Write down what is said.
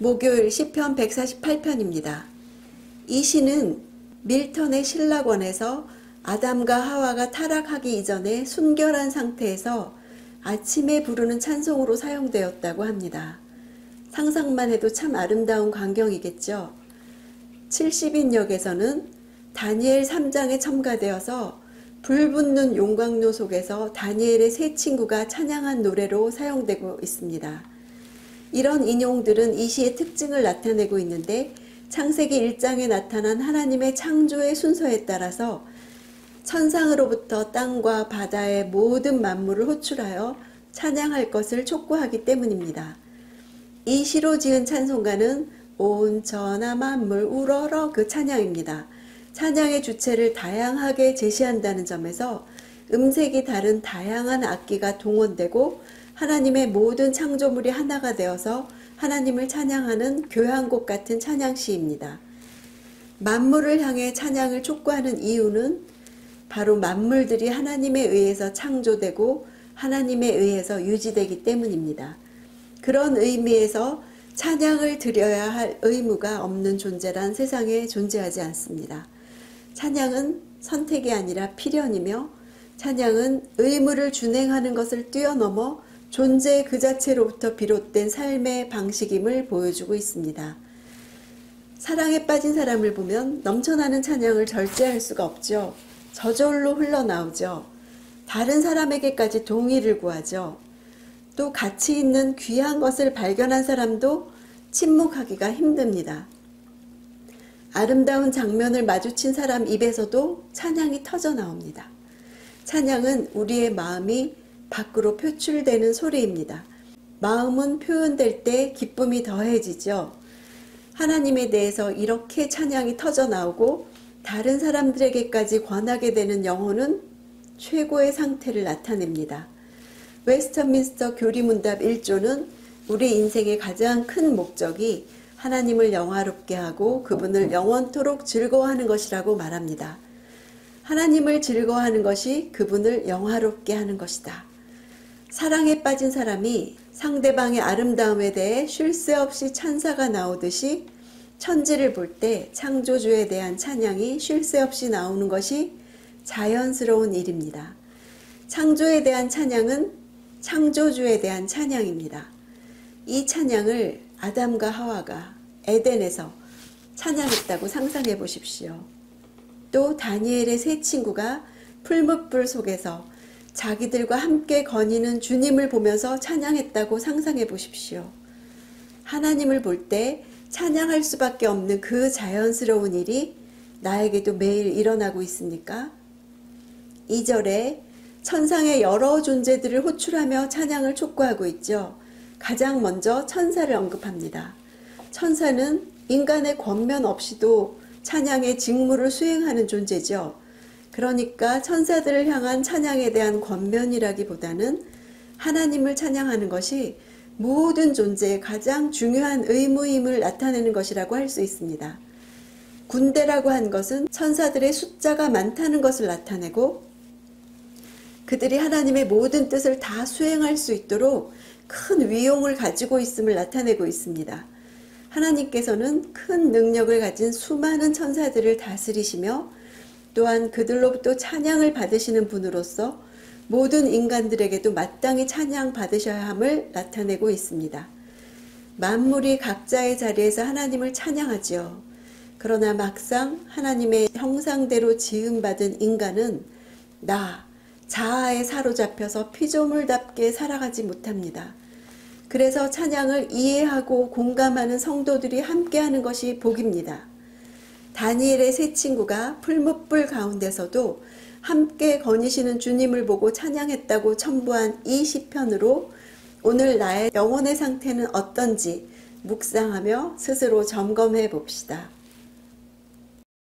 목요일 시편 148편입니다. 이 시는 밀턴의 신라권에서 아담과 하와가 타락하기 이전에 순결한 상태에서 아침에 부르는 찬송으로 사용되었다고 합니다. 상상만 해도 참 아름다운 광경이겠죠. 70인역에서는 다니엘 3장에 첨가되어서 불붙는 용광로 속에서 다니엘의 세 친구가 찬양한 노래로 사용되고 있습니다. 이런 인용들은 이 시의 특징을 나타내고 있는데, 창세기 1장에 나타난 하나님의 창조의 순서에 따라서 천상으로부터 땅과 바다의 모든 만물을 호출하여 찬양할 것을 촉구하기 때문입니다. 이 시로 지은 찬송가는 온 천하 만물 우러러 그 찬양입니다. 찬양의 주체를 다양하게 제시한다는 점에서 음색이 다른 다양한 악기가 동원되고 하나님의 모든 창조물이 하나가 되어서 하나님을 찬양하는 교향곡 같은 찬양시입니다. 만물을 향해 찬양을 촉구하는 이유는 바로 만물들이 하나님에 의해서 창조되고 하나님에 의해서 유지되기 때문입니다. 그런 의미에서 찬양을 드려야 할 의무가 없는 존재란 세상에 존재하지 않습니다. 찬양은 선택이 아니라 필연이며, 찬양은 의무를 준행하는 것을 뛰어넘어 존재 그 자체로부터 비롯된 삶의 방식임을 보여주고 있습니다. 사랑에 빠진 사람을 보면 넘쳐나는 찬양을 절제할 수가 없죠. 저절로 흘러나오죠. 다른 사람에게까지 동의를 구하죠. 또 가치 있는 귀한 것을 발견한 사람도 침묵하기가 힘듭니다. 아름다운 장면을 마주친 사람 입에서도 찬양이 터져 나옵니다. 찬양은 우리의 마음이 밖으로 표출되는 소리입니다. 마음은 표현될 때 기쁨이 더해지죠. 하나님에 대해서 이렇게 찬양이 터져 나오고 다른 사람들에게까지 권하게 되는 영혼은 최고의 상태를 나타냅니다. 웨스터민스터 교리문답 1조는 우리 인생의 가장 큰 목적이 하나님을 영화롭게 하고 그분을 영원토록 즐거워하는 것이라고 말합니다. 하나님을 즐거워하는 것이 그분을 영화롭게 하는 것이다. 사랑에 빠진 사람이 상대방의 아름다움에 대해 쉴 새 없이 찬사가 나오듯이 천지를 볼 때 창조주에 대한 찬양이 쉴 새 없이 나오는 것이 자연스러운 일입니다. 창조에 대한 찬양은 창조주에 대한 찬양입니다. 이 찬양을 아담과 하와가 에덴에서 찬양했다고 상상해 보십시오. 또 다니엘의 세 친구가 풀무불 속에서 자기들과 함께 거니는 주님을 보면서 찬양했다고 상상해 보십시오. 하나님을 볼 때 찬양할 수밖에 없는 그 자연스러운 일이 나에게도 매일 일어나고 있습니까? 2절에 천상의 여러 존재들을 호출하며 찬양을 촉구하고 있죠. 가장 먼저 천사를 언급합니다. 천사는 인간의 권면 없이도 찬양의 직무를 수행하는 존재죠. 그러니까 천사들을 향한 찬양에 대한 권면이라기보다는 하나님을 찬양하는 것이 모든 존재의 가장 중요한 의무임을 나타내는 것이라고 할 수 있습니다. 군대라고 한 것은 천사들의 숫자가 많다는 것을 나타내고 그들이 하나님의 모든 뜻을 다 수행할 수 있도록 큰 위용을 가지고 있음을 나타내고 있습니다. 하나님께서는 큰 능력을 가진 수많은 천사들을 다스리시며 또한 그들로부터 찬양을 받으시는 분으로서 모든 인간들에게도 마땅히 찬양 받으셔야 함을 나타내고 있습니다. 만물이 각자의 자리에서 하나님을 찬양하지요. 그러나 막상 하나님의 형상대로 지음받은 인간은 자아에 사로잡혀서 피조물답게 살아가지 못합니다. 그래서 찬양을 이해하고 공감하는 성도들이 함께하는 것이 복입니다. 다니엘의 세 친구가 풀무불 가운데서도 함께 거니시는 주님을 보고 찬양했다고 첨부한 이 시편으로 오늘 나의 영혼의 상태는 어떤지 묵상하며 스스로 점검해 봅시다.